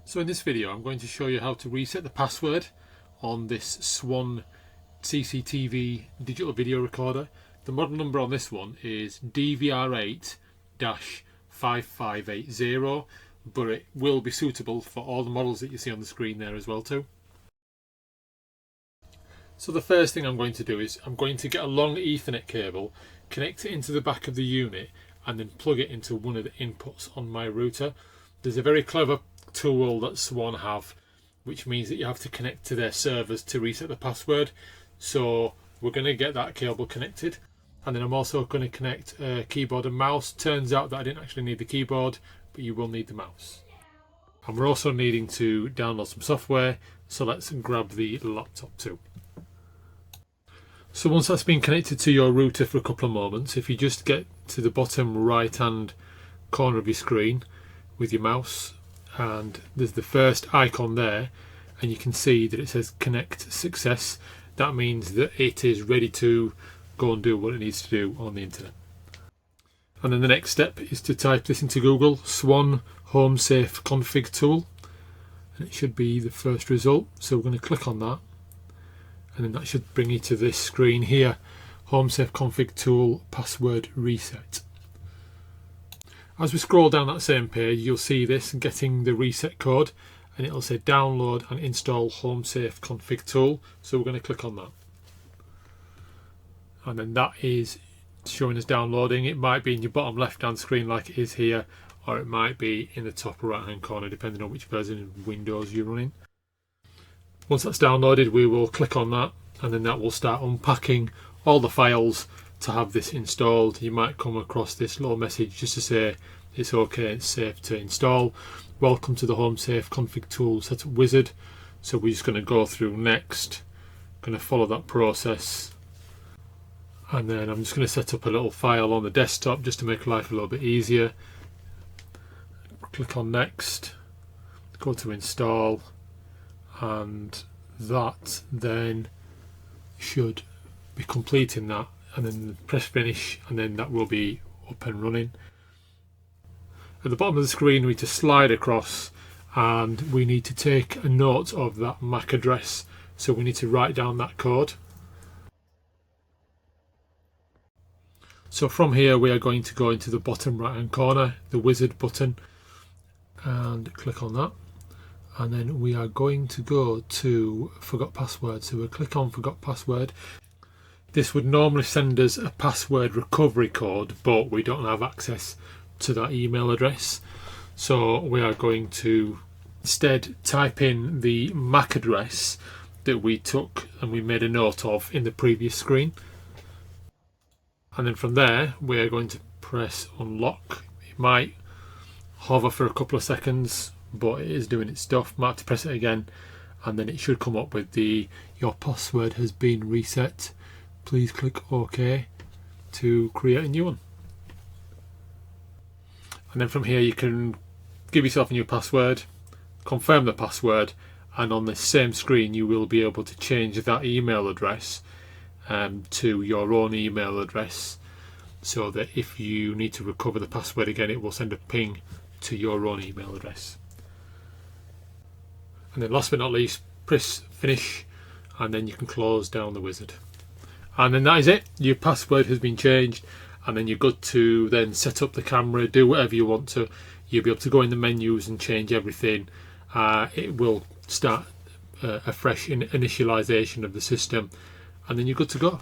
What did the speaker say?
So in this video I'm going to show you how to reset the password on this SWANN CCTV digital video recorder. The model number on this one is DVR8-5580, but it will be suitable for all the models that you see on the screen there as well too. So the first thing I'm going to do is I'm going to get a long Ethernet cable, connect it into the back of the unit and then plug it into one of the inputs on my router. There's a very clever tool that SWANN have, which means that you have to connect to their servers to reset the password. So we're going to get that cable connected, and then I'm also going to connect a keyboard and mouse. Turns out that I didn't actually need the keyboard, but you will need the mouse. And we're also needing to download some software, so let's grab the laptop too. So once that's been connected to your router for a couple of moments, if you just get to the bottom right hand corner of your screen with your mouse, and there's the first icon there, and you can see that it says connect success. That means that it is ready to go and do what it needs to do on the internet. And then the next step is to type this into Google, SWANN Home Safe Config Tool, and it should be the first result. So we're going to click on that, and then that should bring you to this screen here, Home Safe Config Tool Password Reset. As we scroll down that same page, you'll see this getting the reset code, and it'll say download and install Home Safe Config Tool. So we're going to click on that, and then that is showing us downloading. It might be in your bottom left hand screen like it is here, or it might be in the top right hand corner depending on which version of Windows you're running. Once that's downloaded, we will click on that, and then that will start unpacking all the files to have this installed. You might come across this little message just to say it's okay, it's safe to install. Welcome to the Home Safe Config Tool Setup Wizard. So we're just going to go through next, going to follow that process, and then I'm just going to set up a little file on the desktop just to make life a little bit easier. Click on next, go to install, and that then should be completing that, and then press finish, and then that will be up and running. At the bottom of the screen we need to slide across, and we need to take a note of that MAC address, so we need to write down that code. So from here we are going to go into the bottom right hand corner, the wizard button, and click on that, and then we are going to go to forgot password. So we'll click on forgot password. This would normally send us a password recovery code, but we don't have access to that email address. So we are going to instead type in the MAC address that we took and we made a note of in the previous screen. And then from there, we are going to press unlock. It might hover for a couple of seconds, but it is doing its stuff. Might have to press it again, and then it should come up with your password has been reset. Please click OK to create a new one. And then from here you can give yourself a new password, confirm the password, and on the same screen you will be able to change that email address to your own email address, so that if you need to recover the password again, it will send a ping to your own email address. And then last but not least, press finish, and then you can close down the wizard. And then that is it. Your password has been changed, and then you're good to then set up the camera, do whatever you want to. You'll be able to go in the menus and change everything. It will start a fresh initialization of the system, and then you're good to go.